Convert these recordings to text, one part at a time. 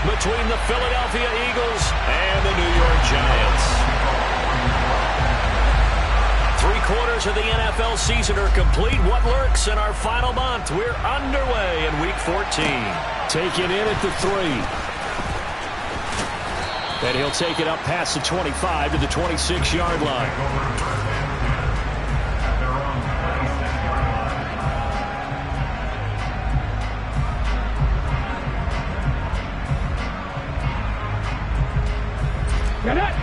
between the Philadelphia Eagles and the New York Giants. 3/4 of the NFL season are complete. What lurks in our final month? We're underway in Week 14. Taken in at the 3. And he'll take it up past the 25 to the 26-yard line. Got it.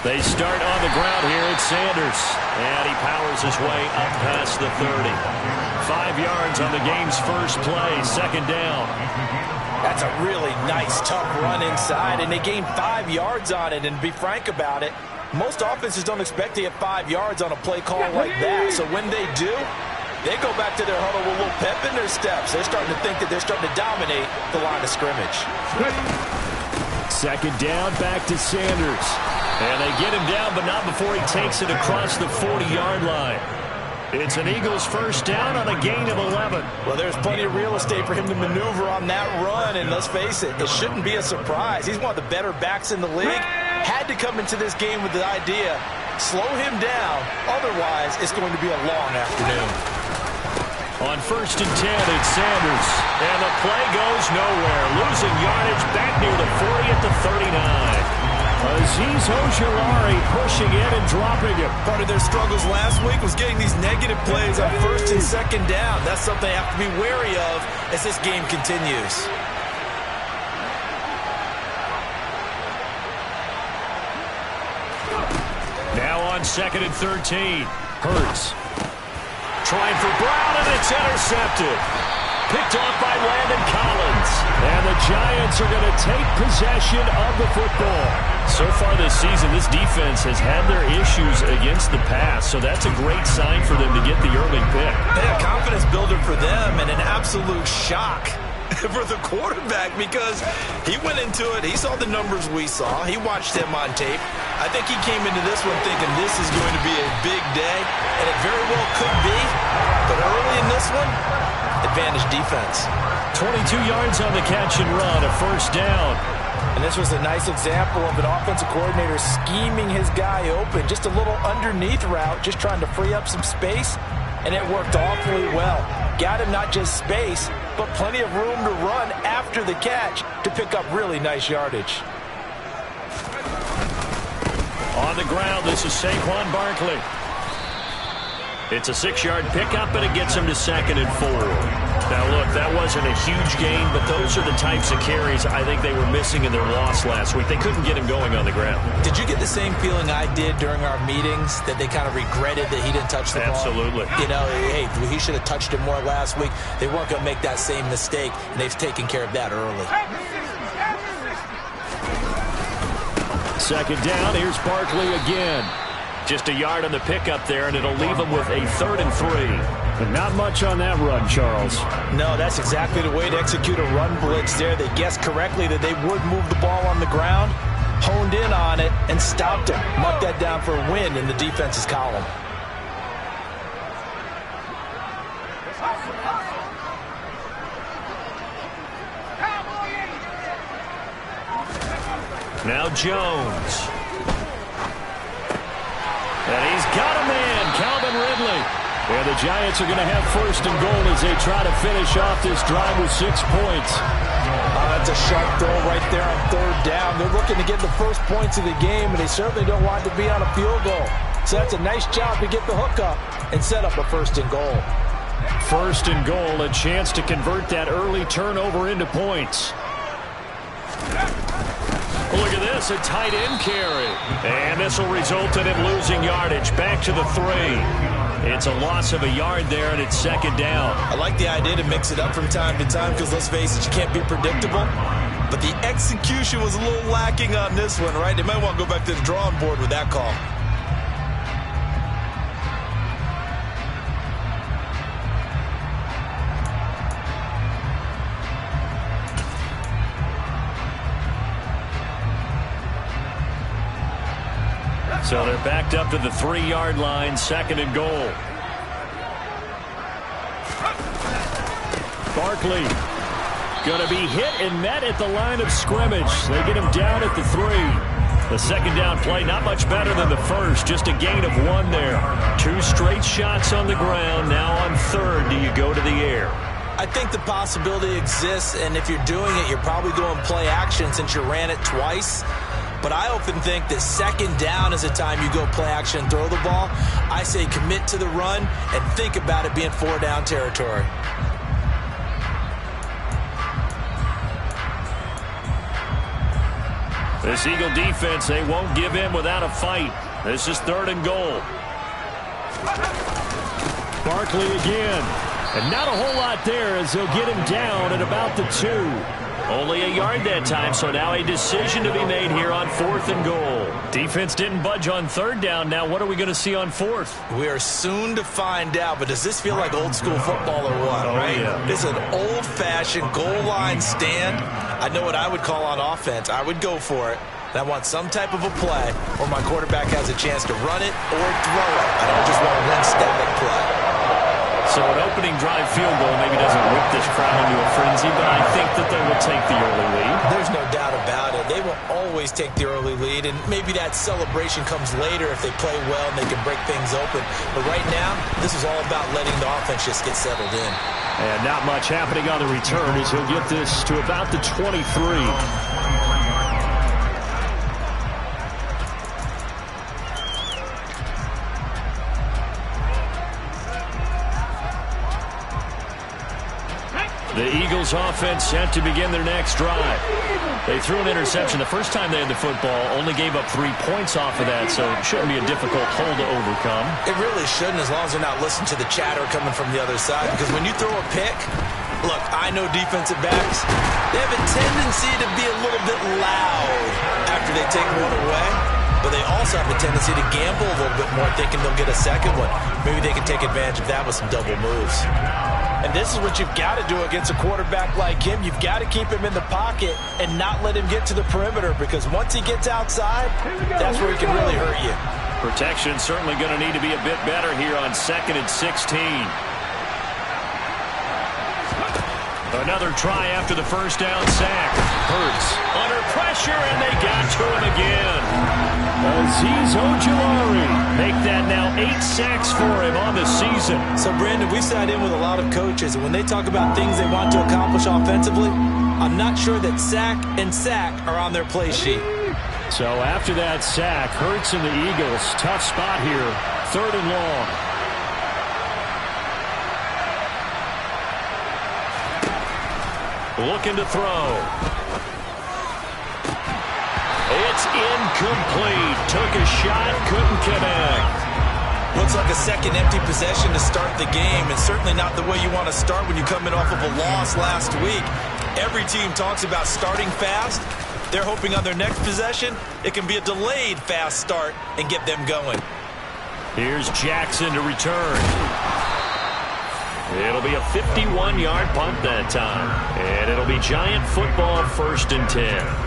They start on the ground here at Sanders. And he powers his way up past the 30. 5 yards on the game's first play, 2nd down. That's a really nice, tough run inside, and they gained 5 yards on it. And to be frank about it, most offenses don't expect to get 5 yards on a play call like that. So when they do, they go back to their huddle with a little pep in their steps. They're starting to think that they're starting to dominate the line of scrimmage. 2nd down, back to Sanders. And they get him down, but not before he takes it across the 40-yard line. It's an Eagles first down on a gain of 11. Well, there's plenty of real estate for him to maneuver on that run, and let's face it, it shouldn't be a surprise. He's one of the better backs in the league. Had to come into this game with the idea, slow him down, otherwise it's going to be a long afternoon. On 1st and 10, it's Sanders. And the play goes nowhere. Losing yardage back near the 40 at the 39. Azeez Ojulari pushing in and dropping it. Part of their struggles last week was getting these negative plays on 1st and 2nd down. That's something they have to be wary of as this game continues. Now on 2nd and 13. Hurts. Trying for Brown, and it's intercepted. Picked off by Landon Collins. And the Giants are going to take possession of the football. So far this season, this defense has had their issues against the pass, so that's a great sign for them to get the early pick. A confidence builder for them and an absolute shock for the quarterback because he went into it, he saw the numbers we saw, he watched them on tape. I think he came into this one thinking this is going to be a big day, and it very well could be, but early in this one, advantage defense. 22 yards on the catch and run, a first down. And this was a nice example of an offensive coordinator scheming his guy open. Just a little underneath route, just trying to free up some space, and it worked awfully well. Got him not just space, but plenty of room to run after the catch to pick up really nice yardage. On the ground, this is Saquon Barkley. It's a 6-yard pickup, and it gets him to 2nd and 4. Now, look, that wasn't a huge gain, but those are the types of carries I think they were missing in their loss last week. They couldn't get him going on the ground. Did you get the same feeling I did during our meetings, that they kind of regretted that he didn't touch the ball? Absolutely. You know, hey, he should have touched it more last week. They weren't going to make that same mistake, and they've taken care of that early. 2nd down, here's Barkley again. Just a yard on the pickup there, and it'll leave him with a 3rd and 3. But not much on that run, Charles. No, that's exactly the way to execute a run blitz there. They guessed correctly that they would move the ball on the ground, honed in on it, and stopped him. Marked that down for a win in the defense's column. Now Jones. And he's got a man, Calvin Ridley. And the Giants are going to have 1st and goal as they try to finish off this drive with 6 points. That's a sharp throw right there on 3rd down. They're looking to get the first points of the game, and they certainly don't want to be on a field goal. So that's a nice job to get the hook up and set up a 1st and goal. 1st and goal, a chance to convert that early turnover into points. Look at this, a tight end carry. And this will result in him losing yardage back to the 3. It's a loss of a yard there, and it's 2nd down. I like the idea to mix it up from time to time because, let's face it, you can't be predictable. But the execution was a little lacking on this one, right? They might want to go back to the drawing board with that call. So they're backed up to the 3-yard line, 2nd and goal. Barkley going to be hit and met at the line of scrimmage. They get him down at the 3. The 2nd down play, not much better than the first, just a gain of 1 there. 2 straight shots on the ground. Now on 3rd, do you go to the air? I think the possibility exists, and if you're doing it, you're probably going play action since you ran it twice. But I often think that 2nd down is the time you go play action and throw the ball. I say commit to the run and think about it being 4-down territory. This Eagle defense, they won't give in without a fight. This is 3rd and goal. Barkley again. And not a whole lot there as they'll get him down at about the 2. Only a yard that time, so now a decision to be made here on 4th and goal. Defense didn't budge on 3rd down. Now what are we going to see on 4th? We are soon to find out, but does this feel like old school football or what, right? Yeah. It's an old-fashioned goal line stand. I know what I would call on offense. I would go for it. And I want some type of a play where my quarterback has a chance to run it or throw it. I don't just want one static play. So an opening drive field goal maybe doesn't whip this crowd into a frenzy, but I think that they will take the early lead. There's no doubt about it. They will always take the early lead, and maybe that celebration comes later if they play well and they can break things open. But right now, this is all about letting the offense just get settled in. And not much happening on the return as he'll get this to about the 23. The Eagles offense set to begin their next drive. They threw an interception the first time they had the football, only gave up 3 points off of that, so it shouldn't be a difficult hole to overcome. It really shouldn't, as long as they're not listening to the chatter coming from the other side, because when you throw a pick, look, I know defensive backs, they have a tendency to be a little bit loud after they take one away, but they also have a tendency to gamble a little bit more, thinking they'll get a second one. Maybe they can take advantage of that with some double moves. And this is what you've got to do against a quarterback like him. You've got to keep him in the pocket and not let him get to the perimeter, because once he gets outside, that's where he can really hurt you. Protection certainly going to need to be a bit better here on 2nd and 16. Another try after the first down sack. Hurts under pressure, and they got to him again. Azeez Ojulari. Make that now 8 sacks for him on the season. So, Brandon, we sat in with a lot of coaches, and when they talk about things they want to accomplish offensively, I'm not sure that sack and sack are on their play sheet. So after that sack, Hurts and the Eagles, tough spot here, 3rd and long. Looking to throw. It's incomplete. Took a shot, couldn't connect. Looks like a second empty possession to start the game, and certainly not the way you want to start when you're coming off of a loss last week. Every team talks about starting fast. They're hoping on their next possession, it can be a delayed fast start and get them going. Here's Jackson to return. It'll be a 51-yard punt that time. And it'll be Giant football, 1st and 10.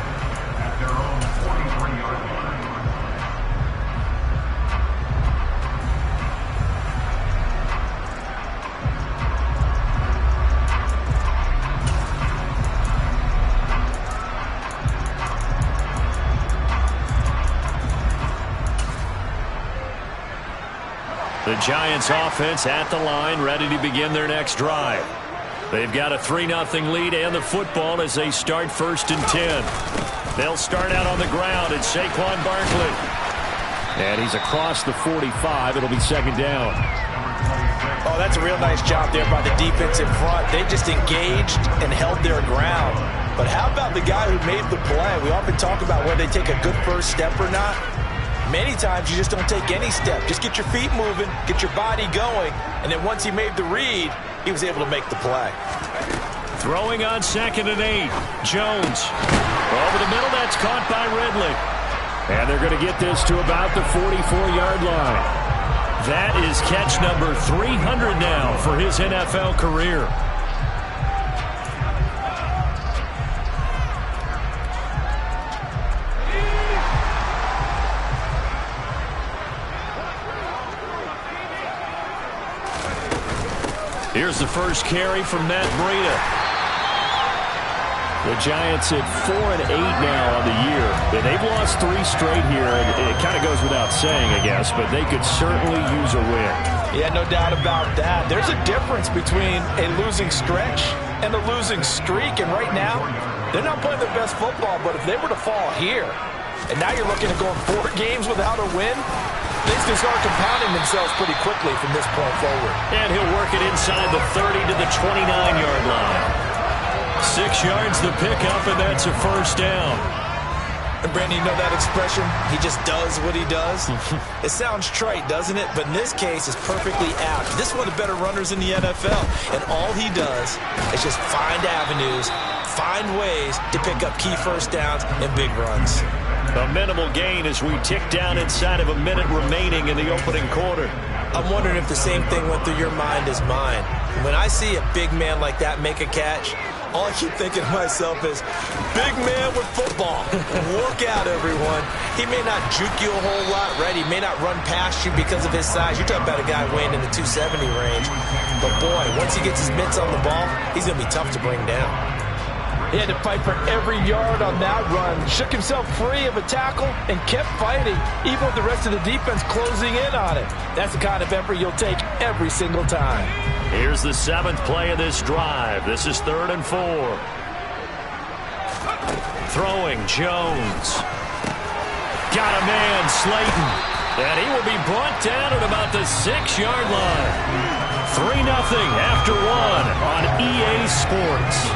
The Giants offense at the line, ready to begin their next drive. They've got a 3-0 lead and the football as they start 1st and 10. They'll start out on the ground. It's Saquon Barkley. And he's across the 45. It'll be 2nd down. Oh, that's a real nice job there by the defense in front. They just engaged and held their ground. But how about the guy who made the play? We often talk about whether they take a good first step or not. Many times you just don't take any step. Just get your feet moving, get your body going, and then once he made the read, he was able to make the play. Throwing on 2nd and 8. Jones. Over the middle, that's caught by Ridley. And they're going to get this to about the 44-yard line. That is catch number 300 now for his NFL career. Here's the first carry from Matt Breida. The Giants at 4-8 now on the year. And they've lost 3 straight here, and it kind of goes without saying, I guess, but they could certainly use a win. Yeah, no doubt about that. There's a difference between a losing stretch and a losing streak, and right now, they're not playing their best football, but if they were to fall here, and now you're looking at going 4 games without a win, things can start compounding themselves pretty quickly from this point forward. And he'll work it inside the 30 to the 29-yard line. 6 yards the pickup, and that's a first down. And Brandon, you know that expression? He just does what he does? It sounds trite, doesn't it? But in this case, it's perfectly apt. This is one of the better runners in the NFL. And all he does is just find avenues, find ways to pick up key first downs and big runs. A minimal gain as we tick down inside of a minute remaining in the opening quarter. I'm wondering if the same thing went through your mind as mine. When I see a big man like that make a catch, all I keep thinking to myself is, big man with football. Work out, everyone. He may not juke you a whole lot, right? He may not run past you because of his size. You're talking about a guy weighing in the 270 range. But, boy, once he gets his mitts on the ball, he's going to be tough to bring down. He had to fight for every yard on that run. Shook himself free of a tackle and kept fighting, even with the rest of the defense closing in on him. That's the kind of effort you'll take every single time. Here's the 7th play of this drive. This is 3rd and 4. Throwing, Jones. Got a man, Slayton. And he will be brought down at about the 6-yard line. 3-0 after 1 on EA Sports.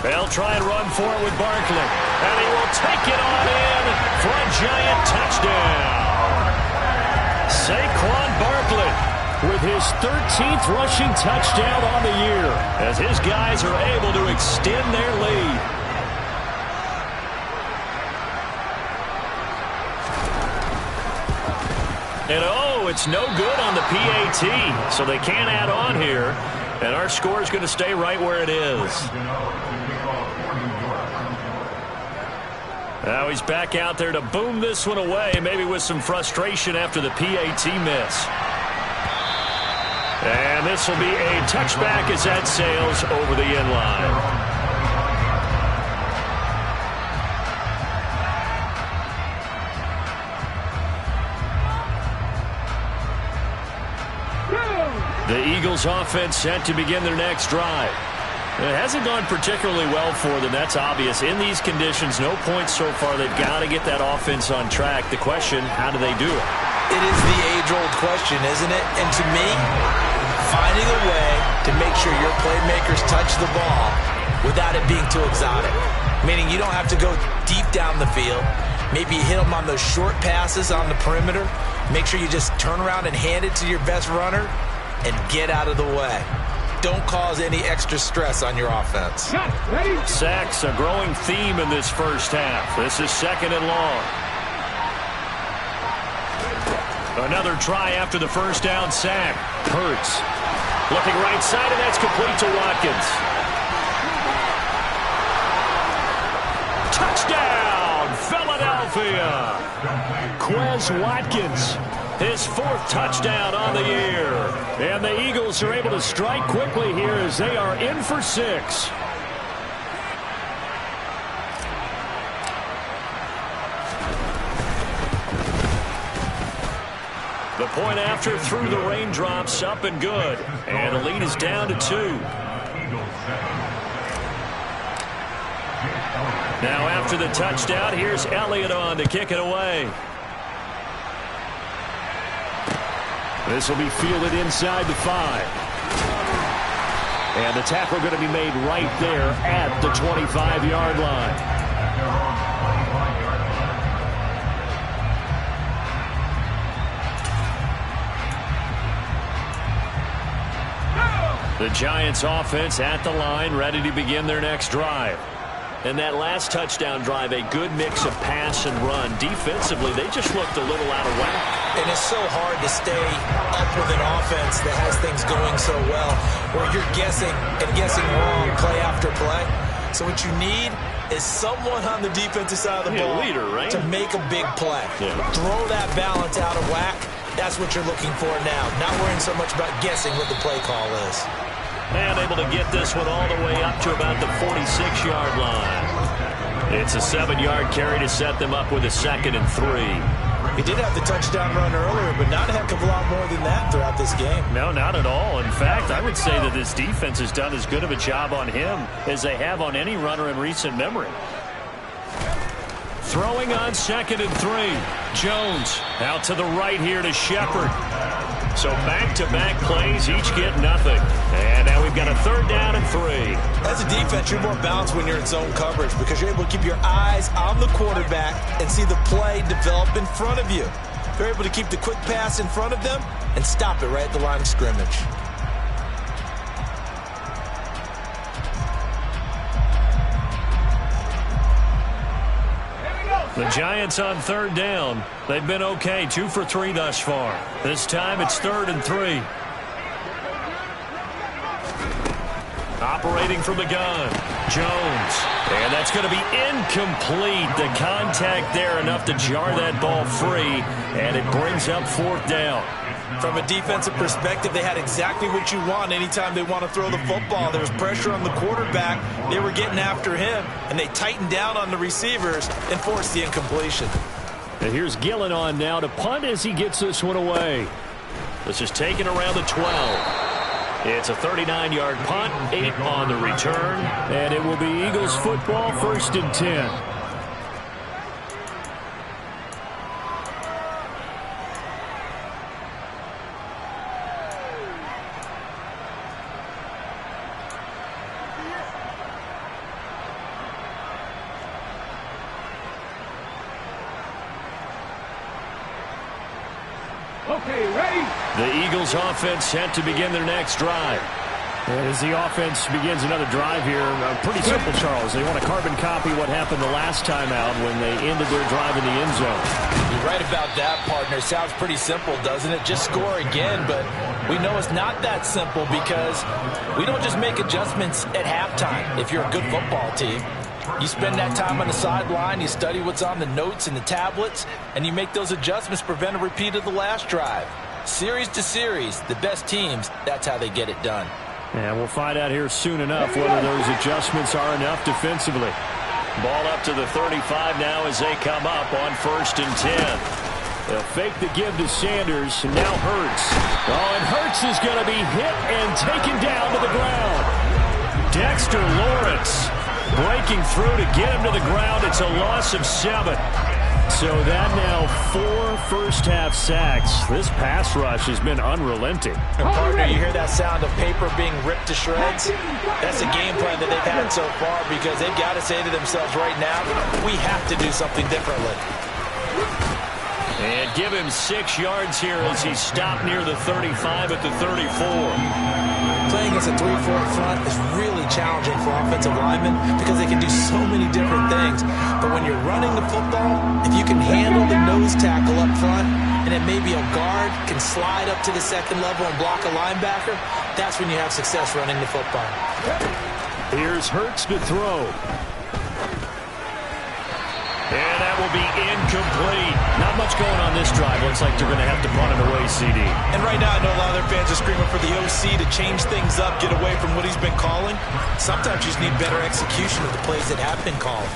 They'll try and run for it with Barkley. And he will take it on in for a giant touchdown. Saquon Barkley with his 13th rushing touchdown on the year as his guys are able to extend their lead. And oh, it's no good on the PAT, so they can't add on here. And our score is going to stay right where it is. Now he's back out there to boom this one away, maybe with some frustration after the PAT miss. And this will be a touchback as that sails over the end line. The Eagles offense set to begin their next drive. It hasn't gone particularly well for them. That's obvious. In these conditions, no points so far. They've got to get that offense on track. The question, how do they do it? It is the age-old question, isn't it? And to me, finding a way to make sure your playmakers touch the ball without it being too exotic. Meaning you don't have to go deep down the field. Maybe you hit them on those short passes on the perimeter. Make sure you just turn around and hand it to your best runner and get out of the way. Don't cause any extra stress on your offense. Sacks, a growing theme in this first half. This is 2nd and long. Another try after the first down sack. Hurts. Looking right side, and that's complete to Watkins. Touchdown, Philadelphia. Quez Watkins. His 4th touchdown on the year. And the Eagles are able to strike quickly here as they are in for 6. The point after through the raindrops, up and good. And the lead is down to 2. Now after the touchdown, here's Elliott on to kick it away. This will be fielded inside the 5. And the tackle going to be made right there at the 25-yard line. The Giants offense at the line, ready to begin their next drive. And that last touchdown drive, a good mix of pass and run. Defensively, they just looked a little out of whack. And it's so hard to stay up with an offense that has things going so well, where you're guessing and guessing wrong play after play. So what you need is someone on the defensive side of the ball leader, right? to make a big play. Yeah. Throw that balance out of whack. That's what you're looking for now. Not worrying so much about guessing what the play call is. And able to get this one all the way up to about the 46-yard line. It's a 7-yard carry to set them up with a 2nd and 3. He did have the touchdown run earlier, but not a heck of a lot more than that throughout this game. No, not at all. In fact, I would say that this defense has done as good of a job on him as they have on any runner in recent memory. Throwing on 2nd and 3. Jones out to the right here to Shepard. So back-to-back plays, each get nothing. And now we've got a 3rd down and 3. As a defense, you're more balanced when you're in zone coverage because you're able to keep your eyes on the quarterback and see the play develop in front of you. You're able to keep the quick pass in front of them and stop it right at the line of scrimmage. The Giants on 3rd down. They've been okay, 2 for 3 thus far. This time it's 3rd and 3. Operating from the gun, Jones. And that's going to be incomplete. The contact there enough to jar that ball free, and it brings up 4th down. From a defensive perspective, they had exactly what you want anytime they want to throw the football. There was pressure on the quarterback. They were getting after him, and they tightened down on the receivers and forced the incompletion. And here's Gillen on now to punt as he gets this one away. This is taken around the 12. It's a 39-yard punt, 8 on the return. And it will be Eagles football, 1st and 10. Okay, ready? The Eagles offense set to begin their next drive. And as the offense begins another drive here, pretty simple, Charles. They want to carbon copy what happened the last time out when they ended their drive in the end zone. You're right about that, partner. Sounds pretty simple, doesn't it? Just score again, but we know it's not that simple because we don't just make adjustments at halftime if you're a good football team. You spend that time on the sideline, you study what's on the notes and the tablets, and you make those adjustments to prevent a repeat of the last drive. Series to series, the best teams, that's how they get it done. And we'll find out here soon enough whether those adjustments are enough defensively. Ball up to the 35 now as they come up on 1st and 10. They'll fake the give to Sanders, and now Hurts. Oh, and Hurts is going to be hit and taken down to the ground. Dexter Lawrence breaking through to get him to the ground. It's a loss of 7. So that now 4 first-half sacks. This pass rush has been unrelenting. And partner, you hear that sound of paper being ripped to shreds? That's a game plan that they've had so far because they've got to say to themselves right now, we have to do something differently. And give him 6 yards here as he stopped near the 35 at the 34. Playing as a 3-4 front is really challenging for offensive linemen because they can do so many different things. But when you're running the football, if you can handle the nose tackle up front, and then maybe a guard can slide up to the 2nd level and block a linebacker, that's when you have success running the football. Here's Hurts to throw. And that will be incomplete. Not much going on this drive. Looks like they're going to have to punt it away, CD. And right now, I know a lot of their fans are screaming for the OC to change things up, get away from what he's been calling. Sometimes you just need better execution of the plays that have been called.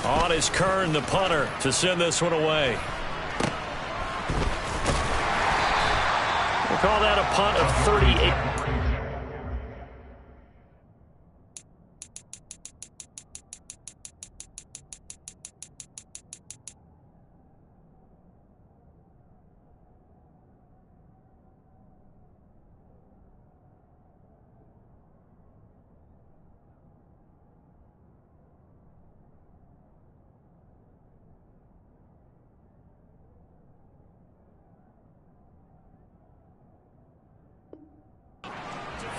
On is Kern, the punter, to send this one away. We'll call that a punt of 38.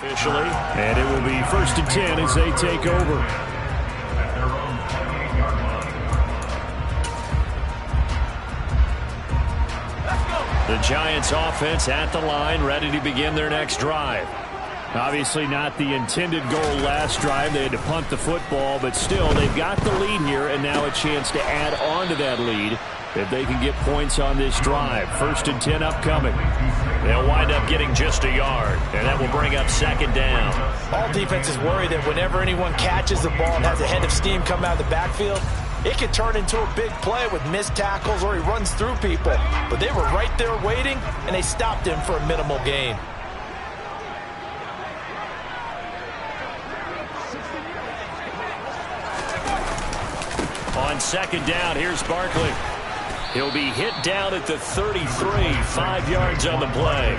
Officially, and it will be 1st and 10 as they take over. The Giants offense at the line, ready to begin their next drive. Obviously not the intended goal last drive. They had to punt the football, but still they've got the lead here and now a chance to add on to that lead if they can get points on this drive. 1st and 10 upcoming. They'll wind up getting just a yard, and that will bring up 2nd down. All defenses worry that whenever anyone catches the ball and has a head of steam come out of the backfield, it could turn into a big play with missed tackles or he runs through people. But they were right there waiting, and they stopped him for a minimal gain. On 2nd down, here's Barkley. He'll be hit down at the 33, 5 yards on the play.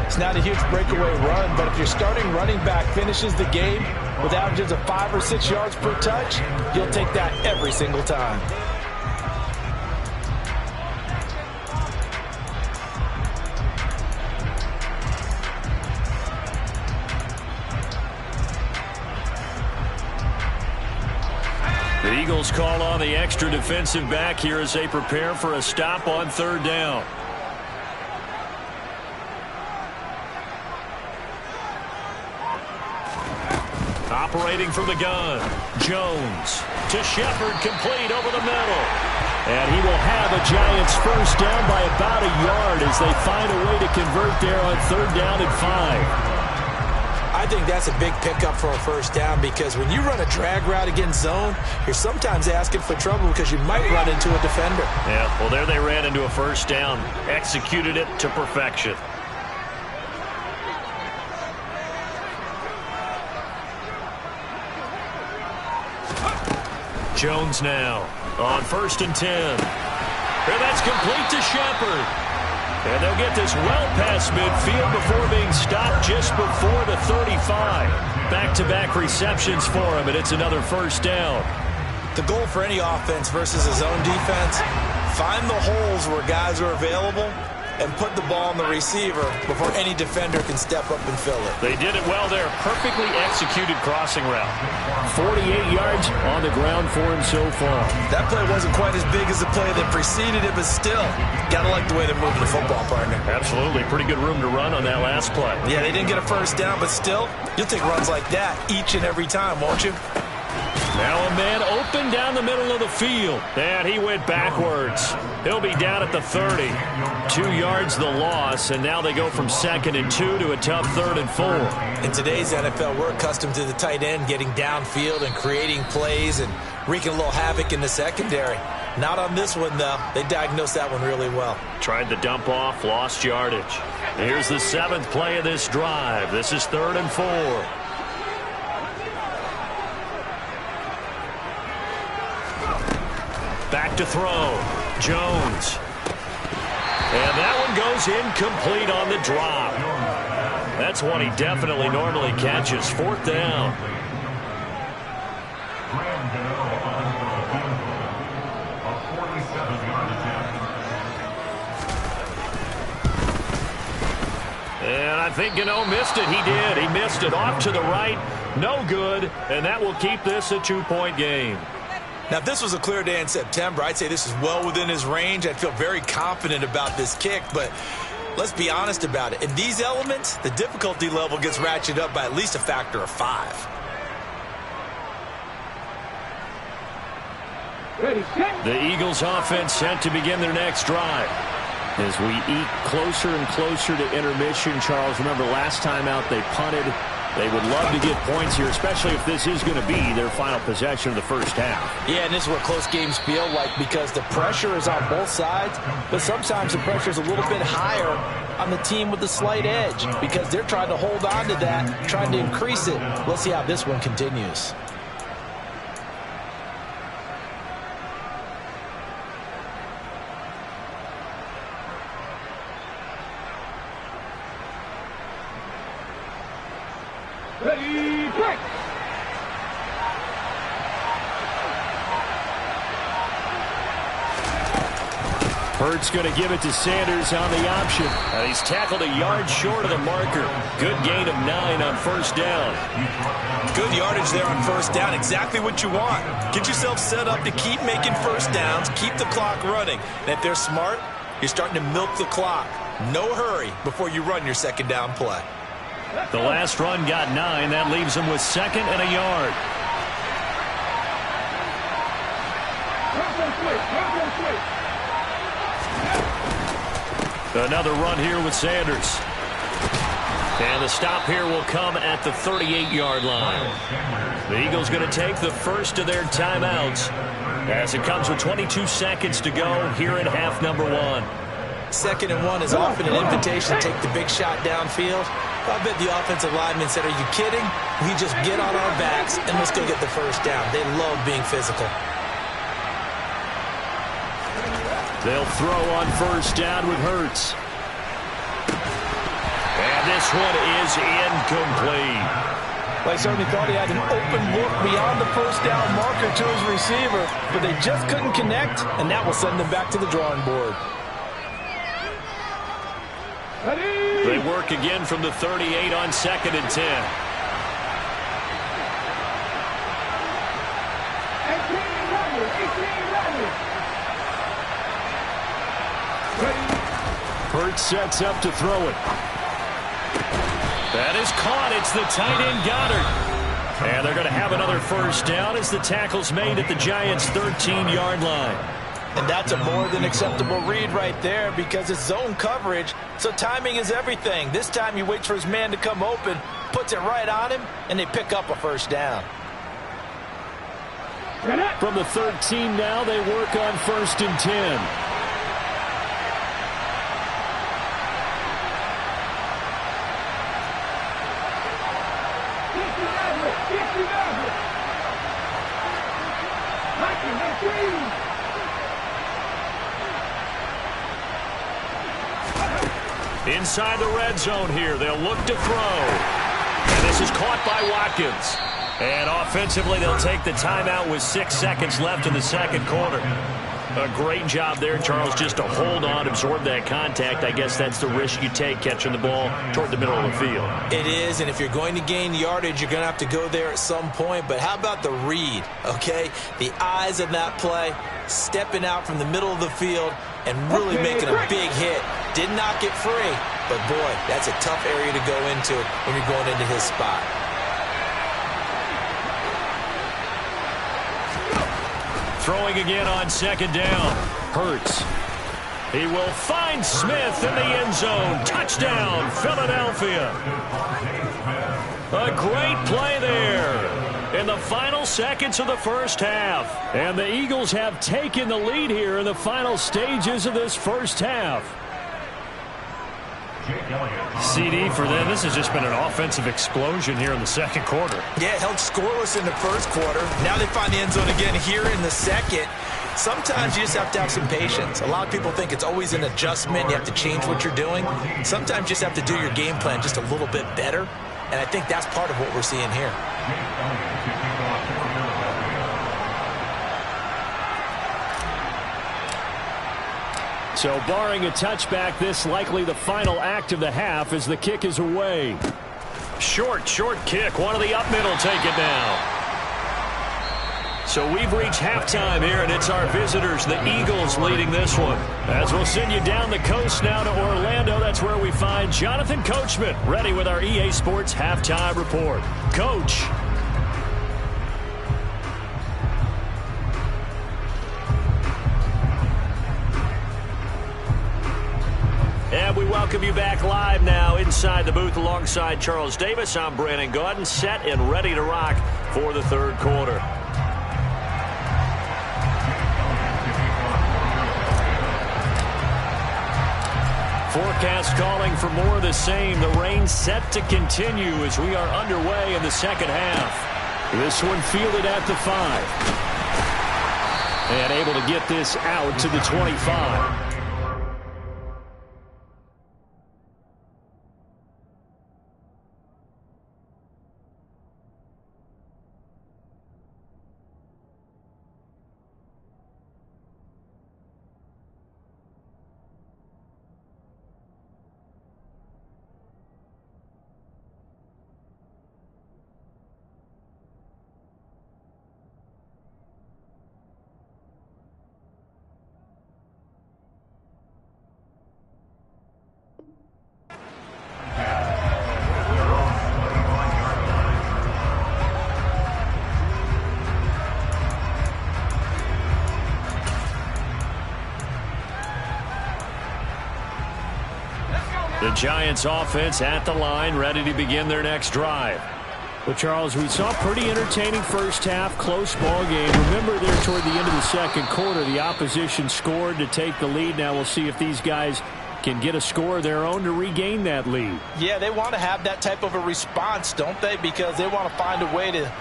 It's not a huge breakaway run, but if your starting running back finishes the game with averages of 5 or 6 yards per touch, you'll take that every single time. The Eagles call on the extra defensive back here as they prepare for a stop on 3rd down. Operating from the gun, Jones to Shepard, complete over the middle. And he will have a Giants 1st down by about a yard as they find a way to convert there on 3rd down and 5. I think that's a big pickup for a 1st down because when you run a drag route against zone, you're sometimes asking for trouble because you might run into a defender. Yeah, well, there they ran into a 1st down, executed it to perfection. Jones now on 1st and 10. And that's complete to Shepard. And they'll get this well past midfield before being stopped just before the 35. Back-to-back receptions for him, and it's another 1st down. The goal for any offense versus a zone defense, find the holes where guys are available and put the ball on the receiver before any defender can step up and fill it. They did it well there. Perfectly executed crossing route. 48 yards on the ground for him so far. That play wasn't quite as big as the play that preceded it, but still, gotta like the way they're moving the football, partner. Absolutely. Pretty good room to run on that last play. Yeah, they didn't get a 1st down, but still, you'll take runs like that each and every time, won't you? Now a man open down the middle of the field. And he went backwards. He'll be down at the 30. 2 yards the loss, and now they go from 2nd and 2 to a tough 3rd and 4. In today's NFL, we're accustomed to the tight end getting downfield and creating plays and wreaking a little havoc in the secondary. Not on this one, though. They diagnosed that one really well. Tried the dump off, lost yardage. Here's the 7th play of this drive. This is 3rd and 4. Back to throw. Jones. And that one goes incomplete on the drop. That's one he definitely normally catches. 4th down. And I think Gano missed it. He did. He missed it off to the right. No good. And that will keep this a 2-point game. Now, if this was a clear day in September, I'd say this is well within his range. I'd feel very confident about this kick, but let's be honest about it. In these elements, the difficulty level gets ratcheted up by at least a factor of 5. The Eagles offense set to begin their next drive. As we eat closer and closer to intermission, Charles, remember last time out they punted. They would love to get points here, especially if this is going to be their final possession of the 1st half. Yeah, and this is what close games feel like because the pressure is on both sides, but sometimes the pressure is a little bit higher on the team with the slight edge because they're trying to hold on to that, trying to increase it. Let's see how this one continues. Ready, break! Hurts going to give it to Sanders on the option. And he's tackled a yard short of the marker. Good gain of 9 on 1st down. Good yardage there on 1st down. Exactly what you want. Get yourself set up to keep making 1st downs, keep the clock running. And if they're smart, You're starting to milk the clock. No hurry before you run your second down play. The last run got 9. That leaves them with 2nd and a yard. Another run here with Sanders. And the stop here will come at the 38-yard line. The Eagles going to take the first of their timeouts as it comes with 22 seconds to go here in half number 1. 2nd and 1 is often an invitation to take the big shot downfield. I bet the offensive lineman said, are you kidding? We just get on our backs and let's go get the first down. They love being physical. They'll throw on first down with Hurts. And this one is incomplete. Well, he certainly thought he had an open look beyond the first down marker to his receiver, but they just couldn't connect, and that will send them back to the drawing board. They work again from the 38 on 2nd and 10. Hurts sets up to throw it. That is caught. It's the tight end Goddard. And they're going to have another first down as the tackle's made at the Giants' 13-yard line. And that's a more than acceptable read right there because it's zone coverage, so timing is everything. This time he waits for his man to come open, puts it right on him, and they pick up a first down. From the 13 now, they work on 1st and 10. Inside the red zone here, they'll look to throw. And this is caught by Watkins. And offensively, they'll take the timeout with 6 seconds left in the second quarter. A great job there, Charles, just to hold on, absorb that contact. I guess that's the risk you take catching the ball toward the middle of the field. It is, and if you're going to gain yardage, you're going to have to go there at some point. But how about the read, okay? The eyes of that play, stepping out from the middle of the field and really making a big hit. Did not get free, but boy, that's a tough area to go into when you're going into his spot. Throwing again on 2nd down. Hurts. He will find Smith in the end zone. Touchdown, Philadelphia. A great play there in the final seconds of the first half. And the Eagles have taken the lead here in the final stages of this first half. CD for them. This has just been an offensive explosion here in the second quarter. Yeah, held scoreless in the first quarter. Now they find the end zone again here in the second. Sometimes you just have to have some patience. A lot of people think it's always an adjustment. You have to change what you're doing. Sometimes you just have to do your game plan just a little bit better. And I think that's part of what we're seeing here. So barring a touchback, this likely the final act of the half as the kick is away. Short kick. One of the up middle take it down. So we've reached halftime here, and it's our visitors, the Eagles, leading this one. As we'll send you down the coast now to Orlando, that's where we find Jonathan Coachman, ready with our EA Sports Halftime Report. Coach. And we welcome you back live now inside the booth alongside Charles Davis. I'm Brandon Gaudin, set and ready to rock for the third quarter. Forecast calling for more of the same. The rain set to continue as we are underway in the second half. This one fielded at the 5. And able to get this out to the 25. The Giants offense at the line, ready to begin their next drive. Well, Charles, we saw a pretty entertaining first half, close ball game. Remember there toward the end of the second quarter, the opposition scored to take the lead. Now we'll see if these guys can get a score of their own to regain that lead. Yeah, they want to have that type of a response, don't they? Because they want to find a way to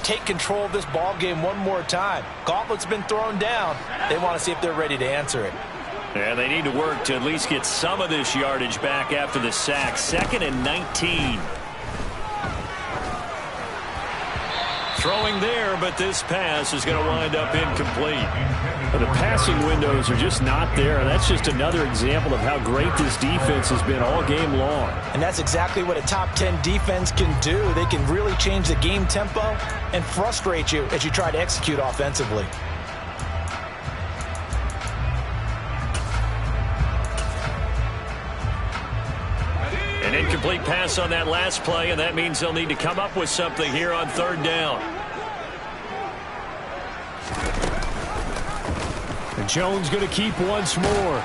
take control of this ball game one more time. Gauntlet's been thrown down. They want to see if they're ready to answer it. Yeah, they need to work to at least get some of this yardage back after the sack. 2nd and 19. Throwing there, but this pass is going to wind up incomplete. Well, the passing windows are just not there. That's just another example of how great this defense has been all game long. And that's exactly what a top 10 defense can do. They can really change the game tempo and frustrate you as you try to execute offensively. An incomplete pass on that last play, and that means they'll need to come up with something here on 3rd down. And Jones going to keep once more.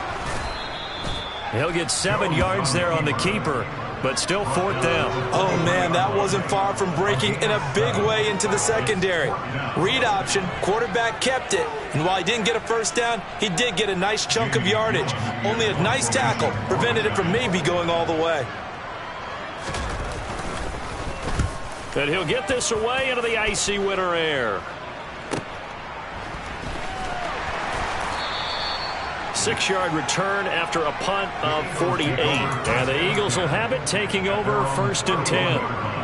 He'll get 7 yards there on the keeper, but still 4th down. Oh, man, that wasn't far from breaking in a big way into the secondary. Read option, quarterback kept it, and while he didn't get a first down, he did get a nice chunk of yardage. Only a nice tackle prevented it from maybe going all the way. And he'll get this away into the icy winter air. 6-yard return after a punt of 48. And the Eagles will have it, taking over 1st and 10.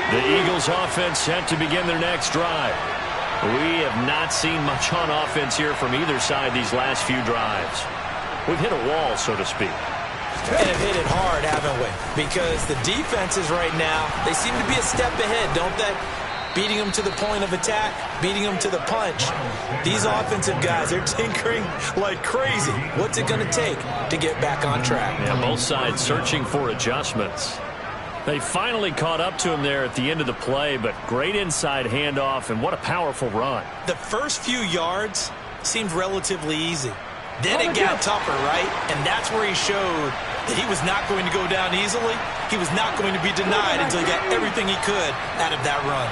The Eagles offense set to begin their next drive. We have not seen much on offense here from either side these last few drives. We've hit a wall, so to speak. And have hit it hard, haven't we? Because the defenses right now, they seem to be a step ahead, don't they? Beating them to the point of attack, beating them to the punch. These offensive guys, they're tinkering like crazy. What's it going to take to get back on track? Yeah, both sides searching for adjustments. They finally caught up to him there at the end of the play, but great inside handoff, and what a powerful run. The first few yards seemed relatively easy. Then it got tougher, right? And that's where he showed that he was not going to go down easily. He was not going to be denied until he got everything he could out of that run.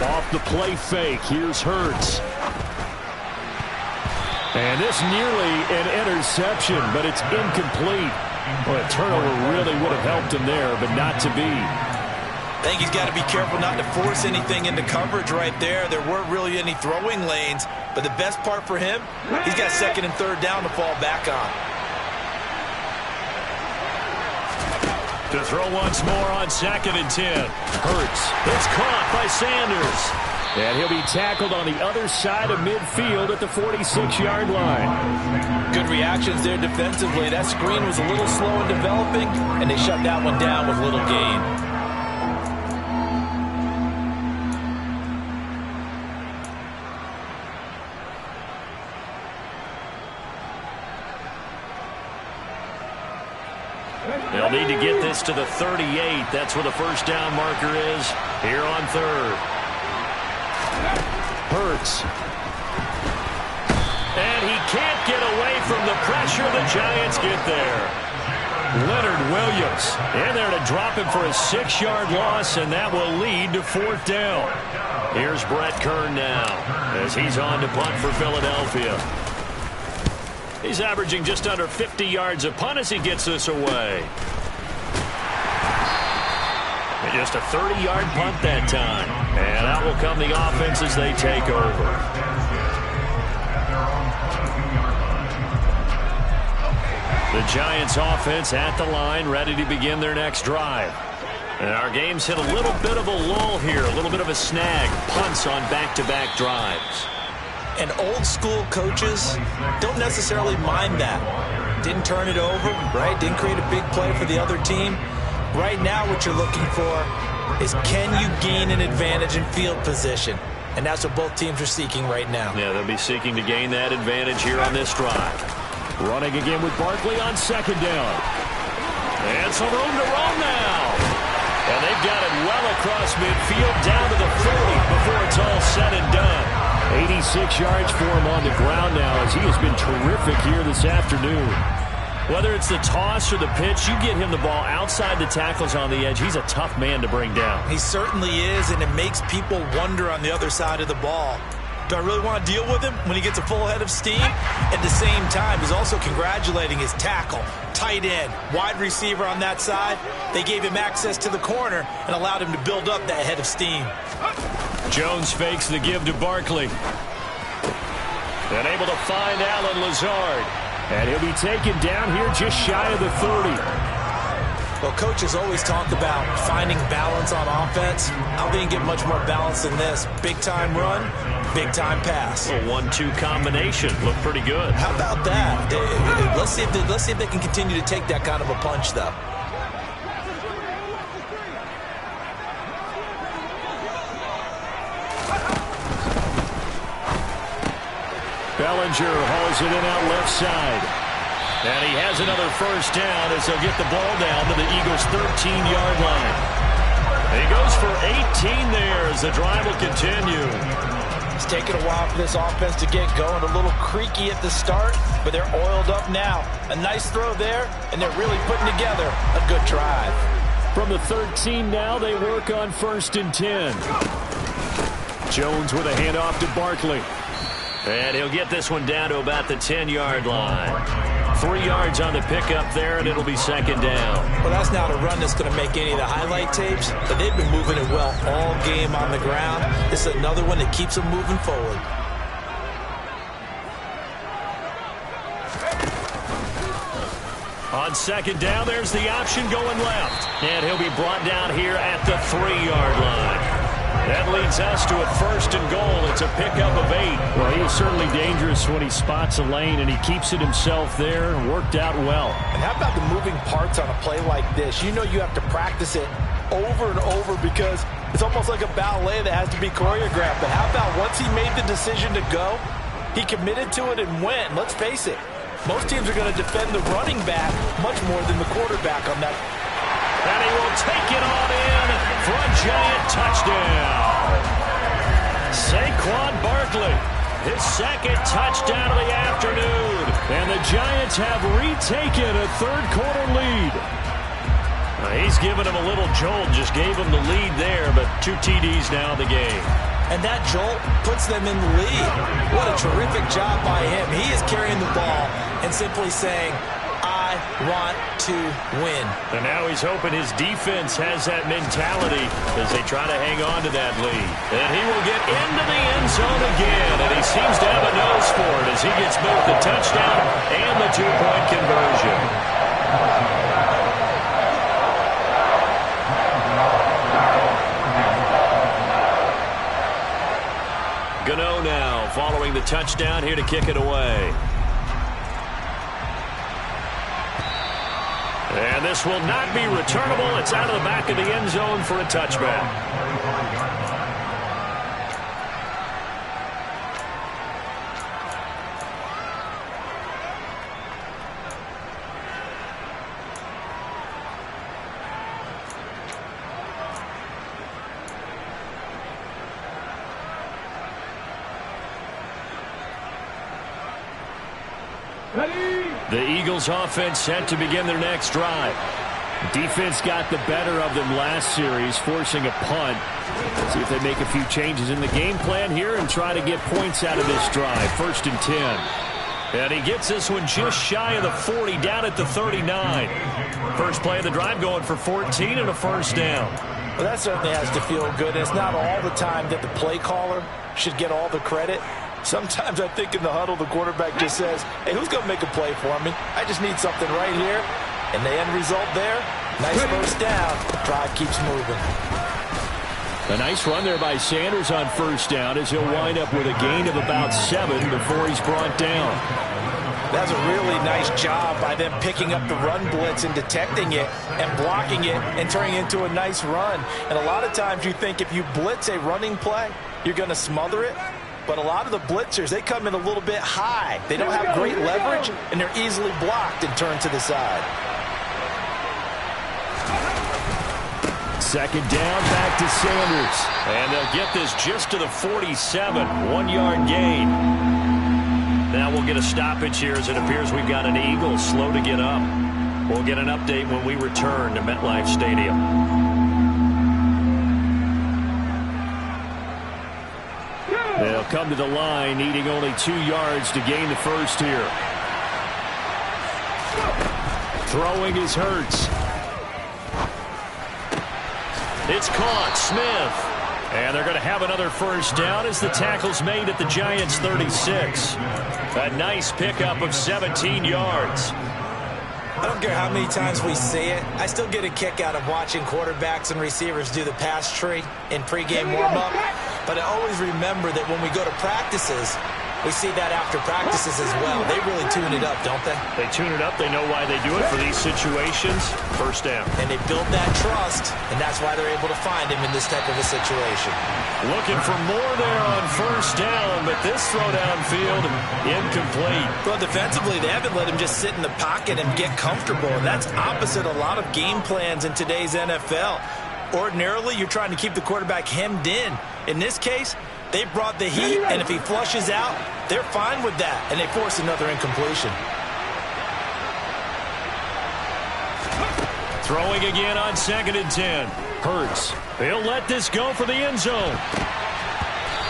Off the play fake, here's Hurts. And this nearly an interception, but it's incomplete. Well, a turnover really would have helped him there, but not to be. I think he's got to be careful not to force anything into coverage right there. There weren't really any throwing lanes, but the best part for him, he's got 2nd and 3rd down to fall back on. To throw once more on 2nd and 10. Hurts. It's caught by Sanders. And he'll be tackled on the other side of midfield at the 46-yard line. Good reactions there defensively. That screen was a little slow in developing, and they shut that one down with little gain. They'll need to get this to the 38. That's where the first down marker is here on 3rd. Hurts. And he can't get away from the pressure. The Giants get there. Leonard Williams in there to drop him for a 6-yard loss, and that will lead to 4th down. Here's Brett Kern now as he's on to punt for Philadelphia. He's averaging just under 50 yards a punt as he gets this away. And just a 30-yard punt that time. And out will come the offense as they take over. The Giants offense at the line, ready to begin their next drive. And our game's hit a little bit of a lull here, a little bit of a snag. Punts on back-to-back drives. And old-school coaches don't necessarily mind that. Didn't turn it over, right? Didn't create a big play for the other team. Right now what you're looking for is, can you gain an advantage in field position? and that's what both teams are seeking right now. Yeah, they'll be seeking to gain that advantage here on this drive. Running again with Barkley on second down. And some room to run now. And they've got it well across midfield down to the 40 before it's all said and done. 86 yards for him on the ground now as he has been terrific here this afternoon. Whether it's the toss or the pitch, you get him the ball outside the tackles on the edge. He's a tough man to bring down. He certainly is, and it makes people wonder on the other side of the ball. Do I really want to deal with him when he gets a full head of steam? At the same time, he's also congratulating his tackle, tight end, wide receiver on that side. They gave him access to the corner and allowed him to build up that head of steam. Jones fakes the give to Barkley. And able to find Allen Lazard. And he'll be taken down here just shy of the 30. Well, coaches always talk about finding balance on offense. I don't think you get much more balance than this. Big-time run, big-time pass. A 1-2 combination. Looked pretty good. How about that? Let's see if they can continue to take that kind of a punch, though. Bellinger hauls it in out left side. And he has another first down as they'll get the ball down to the Eagles' 13-yard line. He goes for 18 there as the drive will continue. It's taken a while for this offense to get going. A little creaky at the start, but they're oiled up now. A nice throw there, and they're really putting together a good drive. From the 13 now, they work on 1st and 10. Jones with a handoff to Barkley. And he'll get this one down to about the 10-yard line. 3 yards on the pickup there, and it'll be second down. Well, that's not a run that's going to make any of the highlight tapes, but they've been moving it well all game on the ground. This is another one that keeps them moving forward. On second down, there's the option going left. And he'll be brought down here at the 3-yard line. That leads us to a 1st and goal. It's a pickup of 8. Well, he is certainly dangerous when he spots a lane, and he keeps it himself there and worked out well. And how about the moving parts on a play like this? You know you have to practice it over and over because it's almost like a ballet that has to be choreographed. But how about once he made the decision to go, he committed to it and went. Let's face it, most teams are going to defend the running back much more than the quarterback on that. And he will take it on in for a giant touchdown. Saquon Barkley, his second touchdown of the afternoon. And the Giants have retaken a third-quarter lead. He's given him a little jolt, just gave him the lead there, but 2 TDs now in the game. And that jolt puts them in the lead. What a terrific job by him. He is carrying the ball and simply saying, I want to win. And now he's hoping his defense has that mentality as they try to hang on to that lead. And he will get into the end zone again, and he seems to have a nose for it as he gets both the touchdown and the 2-point conversion. Gano now following the touchdown here to kick it away. And this will not be returnable. It's out of the back of the end zone for a touchback. The Eagles offense set to begin their next drive. Defense got the better of them last series, forcing a punt. See if they make a few changes in the game plan here and try to get points out of this drive. 1st and 10. And he gets this one just shy of the 40, down at the 39. First play of the drive going for 14 and a first down. Well, that certainly has to feel good. It's not all the time that the play caller should get all the credit. Sometimes I think in the huddle, the quarterback just says, hey, who's going to make a play for me? I just need something right here. And the end result there, nice first down. The drive keeps moving. A nice run there by Sanders on first down as he'll wind up with a gain of about 7 before he's brought down. That's a really nice job by them picking up the run blitz and detecting it and blocking it and turning it into a nice run. And a lot of times you think if you blitz a running play, you're going to smother it. But a lot of the blitzers, they come in a little bit high. They don't have great leverage, and they're easily blocked and turned to the side. Second down, back to Sanders. And they'll get this just to the 47, 1-yard gain. Now we'll get a stoppage here as it appears we've got an Eagle slow to get up. We'll get an update when we return to MetLife Stadium. They'll come to the line, needing only 2 yards to gain the first here. Throwing is Hurts. It's caught. Smith. And they're going to have another first down as the tackle's made at the Giants' 36. A nice pickup of 17 yards. I don't care how many times we see it. I still get a kick out of watching quarterbacks and receivers do the pass tree in pregame warm-up. But I always remember that when we go to practices, we see that after practices as well. They really tune it up, don't they? They tune it up. They know why they do it for these situations. First down. And they build that trust, and that's why they're able to find him in this type of a situation. Looking for more there on first down, but this throw downfield, incomplete. Well, defensively, they haven't let him just sit in the pocket and get comfortable, and that's opposite a lot of game plans in today's NFL. Ordinarily, you're trying to keep the quarterback hemmed in. In this case, they brought the heat, and if he flushes out, they're fine with that, and they force another incompletion. Throwing again on 2nd and 10. Hurts. He'll let this go for the end zone.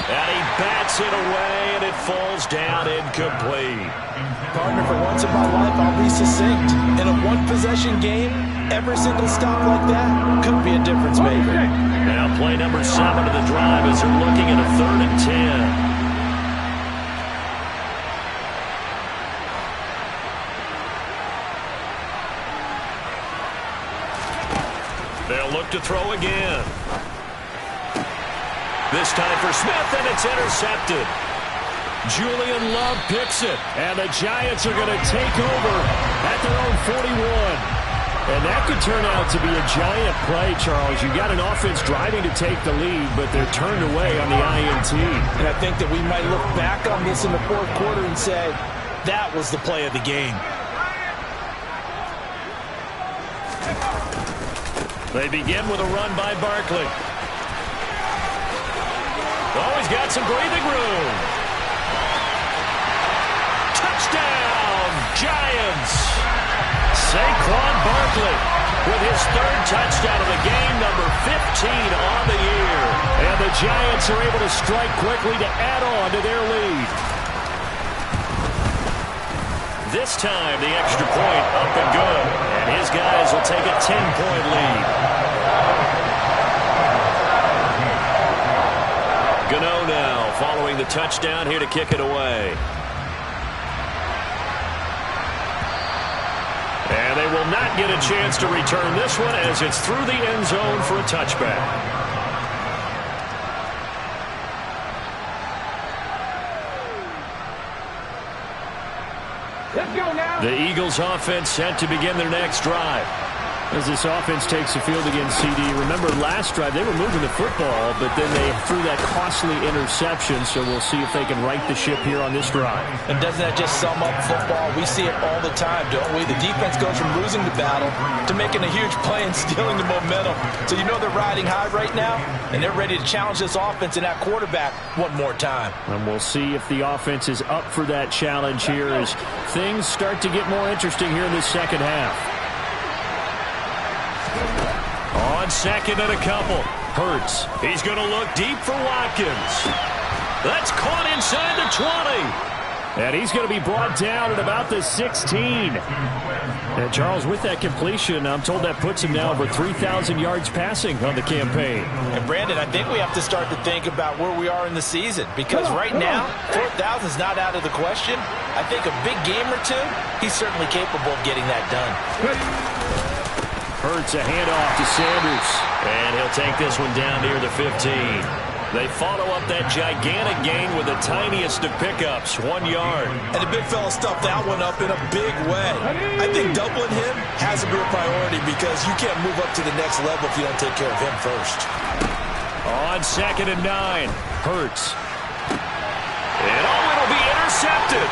And he bats it away, and it falls down incomplete. Partner, for once in my life, I'll be succinct. In a one-possession game, every single stop like that could be a difference maker. Now play number 7 of the drive as they're looking at a 3rd and 10. They'll look to throw again. This time for Smith, and it's intercepted. Julian Love picks it, and the Giants are going to take over at their own 41. And that could turn out to be a giant play, Charles. You got an offense driving to take the lead, but they're turned away on the INT. And I think that we might look back on this in the 4th quarter and say, that was the play of the game. They begin with a run by Barkley. Oh, he's got some breathing room. Touchdown, Giants. Saquon Barkley with his 3rd touchdown of the game, number 15 on the year. And the Giants are able to strike quickly to add on to their lead. This time, the extra point up and good. And his guys will take a 10-point lead. Gano now following the touchdown here to kick it away. And they will not get a chance to return this one as it's through the end zone for a touchback. Let's go now. The Eagles offense set to begin their next drive. As this offense takes the field against CD, remember last drive they were moving the football, but then they threw that costly interception, so we'll see if they can right the ship here on this drive. And doesn't that just sum up football? We see it all the time, don't we? The defense goes from losing the battle to making a huge play and stealing the momentum. So you know they're riding high right now, and they're ready to challenge this offense and that quarterback one more time. And we'll see if the offense is up for that challenge here as things start to get more interesting here in the second half. On 2nd and a couple. Hurts. He's going to look deep for Watkins. That's caught inside the 20. And he's going to be brought down at about the 16. And Charles, with that completion, I'm told that puts him now over 3,000 yards passing on the campaign. And Brandon, I think we have to start to think about where we are in the season, because right now, 4,000 is not out of the question. I think a big game or two, he's certainly capable of getting that done. Hurts a handoff to Sanders. And he'll take this one down near the 15. They follow up that gigantic gain with the tiniest of pickups, 1 yard. And the big fella stuffed that one up in a big way. I think doubling him has to be a priority because you can't move up to the next level if you don't take care of him first. On 2nd and 9, Hurts. And it'll be intercepted.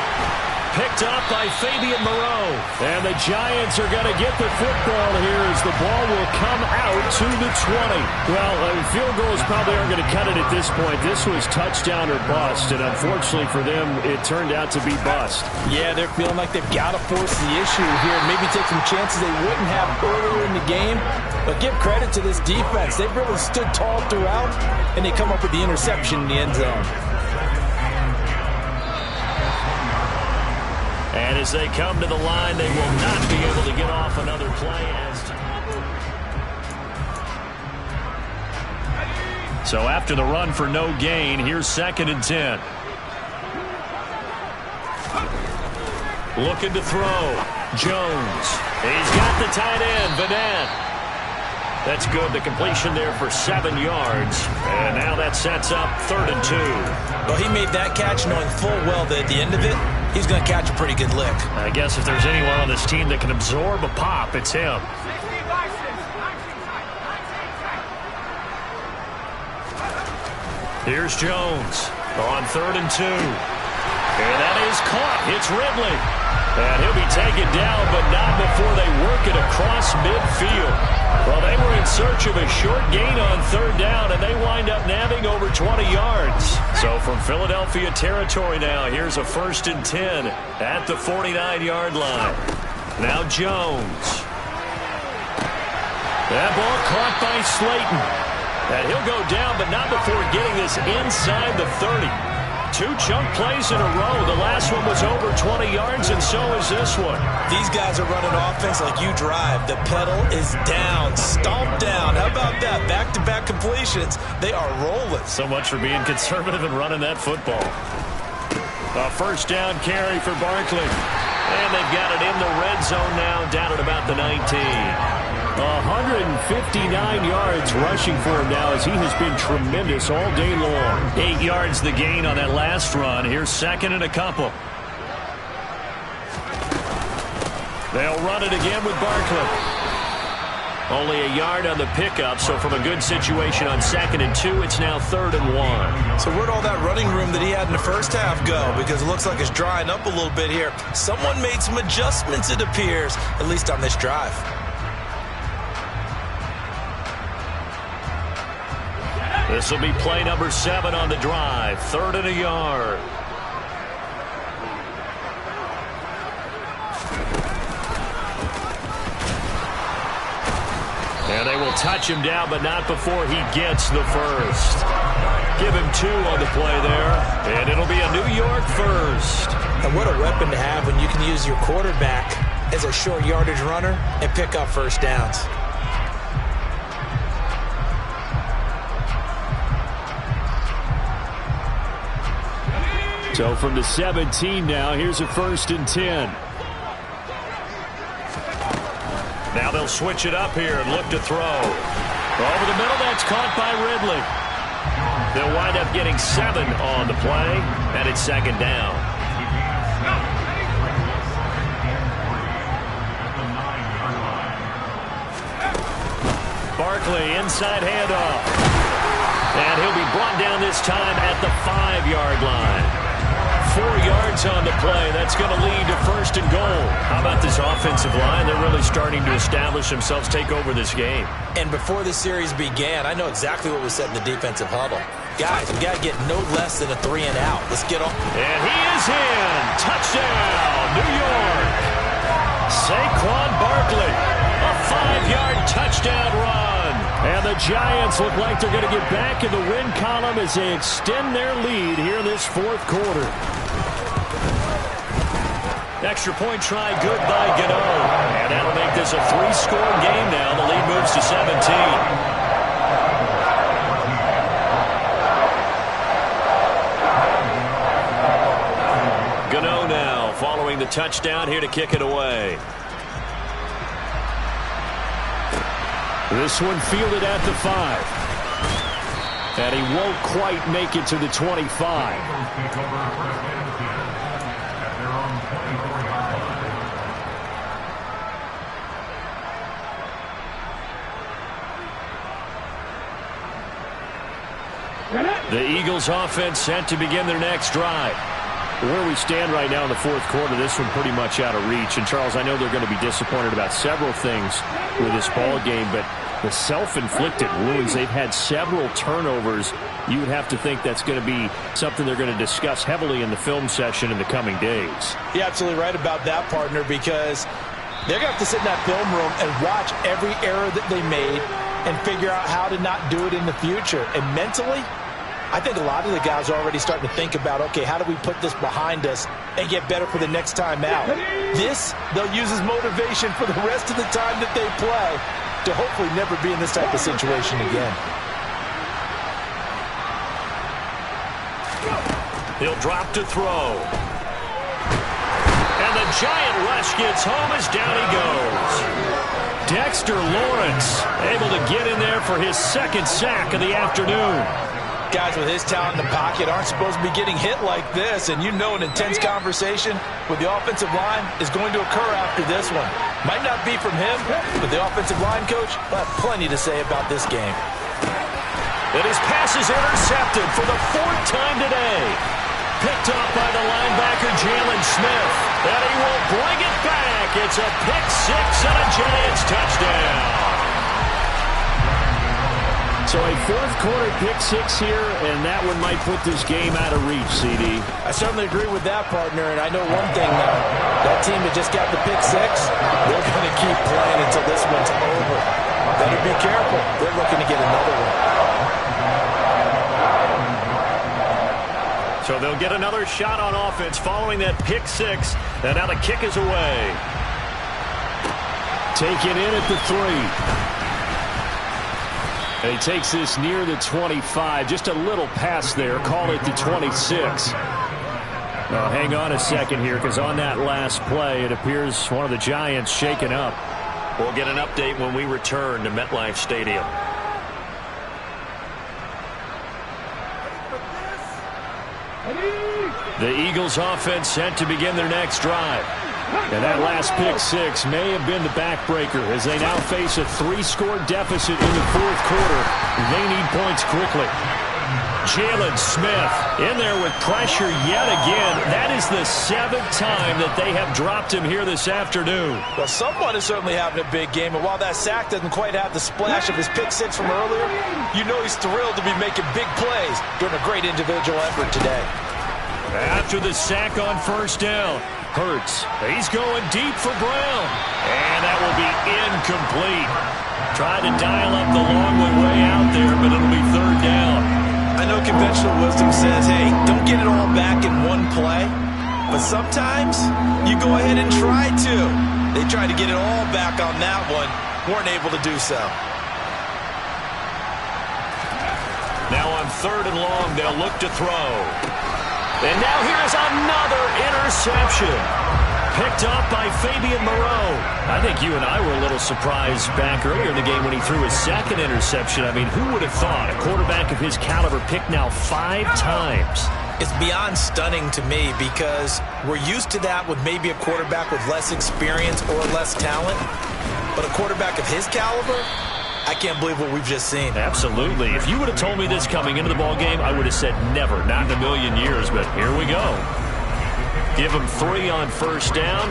Picked up by Fabian Moreau. And the Giants are going to get the football here as the ball will come out to the 20. Well, field goals probably aren't going to cut it at this point. This was touchdown or bust, and unfortunately for them, it turned out to be bust. Yeah, they're feeling like they've got to force the issue here, maybe take some chances they wouldn't have earlier in the game. But give credit to this defense. They've really stood tall throughout, and they come up with the interception in the end zone. And as they come to the line, they will not be able to get off another play. So after the run for no gain, here's 2nd and 10. Looking to throw. Jones. He's got the tight end, Vanette. That's good. The completion there for 7 yards. And now that sets up 3rd and 2. Well, he made that catch knowing full well that at the end of it, he's going to catch a pretty good lick. I guess if there's anyone on this team that can absorb a pop, it's him. Here's Jones on 3rd and 2. And that is caught. It's Ridley. And he'll be taken down, but not before they work it across midfield. Well, they were in search of a short gain on 3rd down, and they wind up nabbing over 20 yards. So from Philadelphia territory now, here's a 1st and 10 at the 49-yard line. Now Jones. That ball caught by Slayton. And he'll go down, but not before getting this inside the 30. 2 chunk plays in a row. The last one was over 20 yards, and so is this one. These guys are running offense like you drive. The pedal is down, stomped down. How about that? Back-to-back completions. They are rolling. So much for being conservative and running that football. A 1st down carry for Barkley. And they've got it in the red zone now, down at about the 19. 159 yards rushing for him now as he has been tremendous all day long. 8 yards the gain on that last run. Here's 2nd and a couple. They'll run it again with Barkley. Only a yard on the pickup, so from a good situation on 2nd and 2, it's now 3rd and 1. So where'd all that running room that he had in the first half go? Because it looks like it's drying up a little bit here. Someone made some adjustments, it appears, at least on this drive. This will be play number 7 on the drive. 3rd and a yard. And they will touch him down, but not before he gets the first. Give him 2 on the play there, and it'll be a New York first. And what a weapon to have when you can use your quarterback as a short yardage runner and pick up 1st downs. So from the 17 now, here's a 1st and 10. Now they'll switch it up here and look to throw. Over the middle, that's caught by Ridley. They'll wind up getting 7 on the play, and it's 2nd down. Barkley, inside handoff. And he'll be brought down this time at the 5-yard line. 4 yards on the play. That's going to lead to 1st and goal. How about this offensive line? They're really starting to establish themselves, take over this game. And before the series began, I know exactly what was said in the defensive huddle. Guys, we got to get no less than a 3 and out. Let's get on. And he is in. Touchdown, New York. Saquon Barkley. A 5-yard touchdown run. And the Giants look like they're going to get back in the win column as they extend their lead here in this 4th quarter. Extra point try good by Gano. And that'll make this a 3-score game now. The lead moves to 17. Gano now following the touchdown here to kick it away. This one fielded at the 5. And he won't quite make it to the 25. The Eagles offense set to begin their next drive. Where we stand right now in the fourth quarter, this one pretty much out of reach. And, Charles, I know they're going to be disappointed about several things with this ball game, but the self-inflicted wounds, they've had several turnovers. You would have to think that's going to be something they're going to discuss heavily in the film session in the coming days. You're absolutely right about that, partner, because they're going to have to sit in that film room and watch every error that they made and figure out how to not do it in the future. And mentally, I think a lot of the guys are already starting to think about, okay, how do we put this behind us and get better for the next time out? This, they'll use as motivation for the rest of the time that they play to hopefully never be in this type of situation again. He'll drop to throw. And the giant rush gets home as down he goes. Dexter Lawrence able to get in there for his second sack of the afternoon. Guys with his talent in the pocket aren't supposed to be getting hit like this, and you know an intense conversation with the offensive line is going to occur after this one. Might not be from him, but the offensive line coach will have plenty to say about this game. And his pass is intercepted for the fourth time today. Picked off by the linebacker, Jalen Smith. And he will bring it back. It's a pick six and a Giants touchdown. So a fourth quarter pick six here, and that one might put this game out of reach, CD. I certainly agree with that, partner, and I know one thing now. That team that just got the pick six, they're going to keep playing until this one's over. Better be careful. They're looking to get another one. So they'll get another shot on offense following that pick six, and now the kick is away. Taken in at the 3. And he takes this near the 25. Just a little pass there. Call it the 26. Now, hang on a second here, because on that last play, it appears one of the Giants shaken up. We'll get an update when we return to MetLife Stadium. The Eagles offense set to begin their next drive. And that last pick six may have been the backbreaker as they now face a 3-score deficit in the fourth quarter. They need points quickly. Jalen Smith in there with pressure yet again. That is the 7th time that they have dropped him here this afternoon. Well, someone is certainly having a big game, and while that sack doesn't quite have the splash of his pick six from earlier, you know he's thrilled to be making big plays during a great individual effort today. After the sack on first down, Hurts, he's going deep for Brown, and that will be incomplete. Tried to dial up the long way out there, but it'll be third down. I know conventional wisdom says, hey, don't get it all back in one play, but sometimes you go ahead and try to. They tried to get it all back on that one, weren't able to do so. Now on third and long, they'll look to throw. And now here's another interception. Picked up by Fabian Moreau. I think you and I were a little surprised back earlier in the game when he threw his second interception. I mean, who would have thought a quarterback of his caliber picked now 5 times? It's beyond stunning to me because we're used to that with maybe a quarterback with less experience or less talent. But a quarterback of his caliber, I can't believe what we've just seen. Absolutely. If you would have told me this coming into the ball game, I would have said never, not in a million years, but here we go. Give him 3 on first down.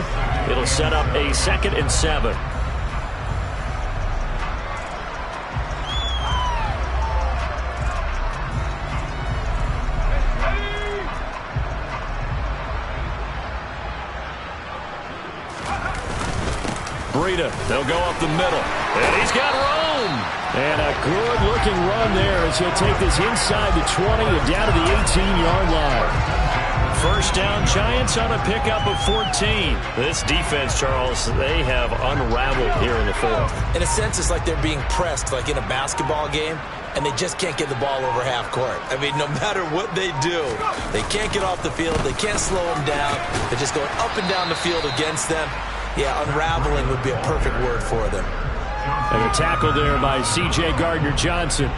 It'll set up a 2nd and 7. Breida, they'll go up the middle. And he's got room. And a good-looking run there as he'll take this inside the 20 and down to the 18-yard line. First down, Giants on a pickup of 14. This defense, Charles, they have unraveled here in the fourth. In a sense, it's like they're being pressed like in a basketball game, and they just can't get the ball over half court. I mean, no matter what they do, they can't get off the field. They can't slow them down. They're just going up and down the field against them. Yeah, unraveling would be a perfect word for them. And a tackle there by C.J. Gardner-Johnson.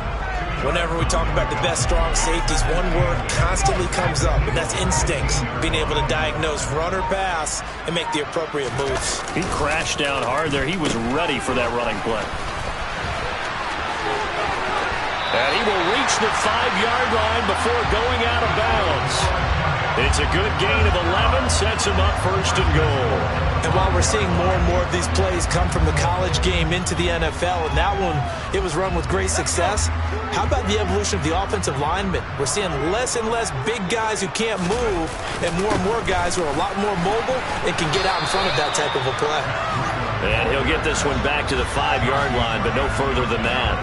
Whenever we talk about the best strong safeties, one word constantly comes up, and that's instincts. Being able to diagnose run or pass and make the appropriate moves. He crashed down hard there. He was ready for that running play. And he will reach the 5-yard line before going out of bounds. It's a good gain of 11, sets him up first and goal. And while we're seeing more and more of these plays come from the college game into the NFL, and that one, it was run with great success, how about the evolution of the offensive linemen? We're seeing less and less big guys who can't move and more guys who are a lot more mobile and can get out in front of that type of a play. And he'll get this one back to the 5-yard line, but no further than that.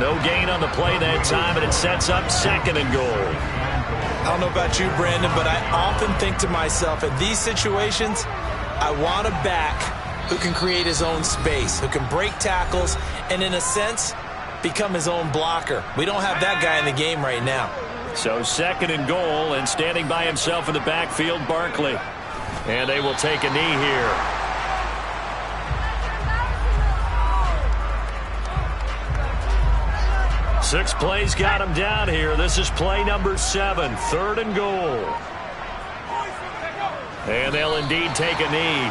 No gain on the play that time, and it sets up second and goal. I don't know about you, Brandon, but I often think to myself, in these situations, I want a back who can create his own space, who can break tackles, and in a sense, become his own blocker. We don't have that guy in the game right now. So second and goal, and standing by himself in the backfield, Barkley. And they will take a knee here. Six plays got him down here. This is play number 7, third and goal. And they'll indeed take a knee.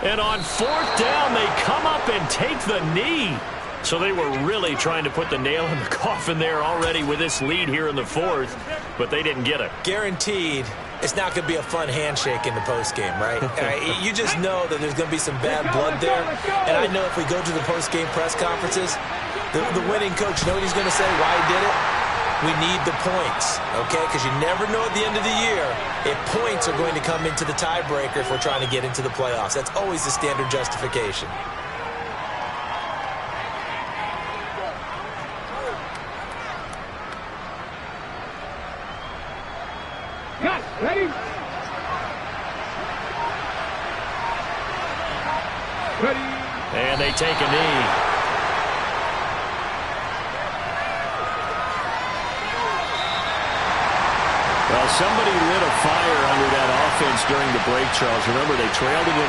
And on fourth down, they come up and take the knee. So they were really trying to put the nail in the coffin there already with this lead here in the fourth, but they didn't get it. Guaranteed, it's not going to be a fun handshake in the postgame, right? You just know that there's going to be some bad blood there. And I know if we go to the postgame press conferences, the winning coach, you know what he's going to say, why he did it? We need the points, okay? Because you never know at the end of the year if points are going to come into the tiebreaker if we're trying to get into the playoffs. That's always the standard justification. Yes, ready? Ready. And they take a knee. Well, somebody lit a fire under that offense during the break, Charles. Remember, they trailed it in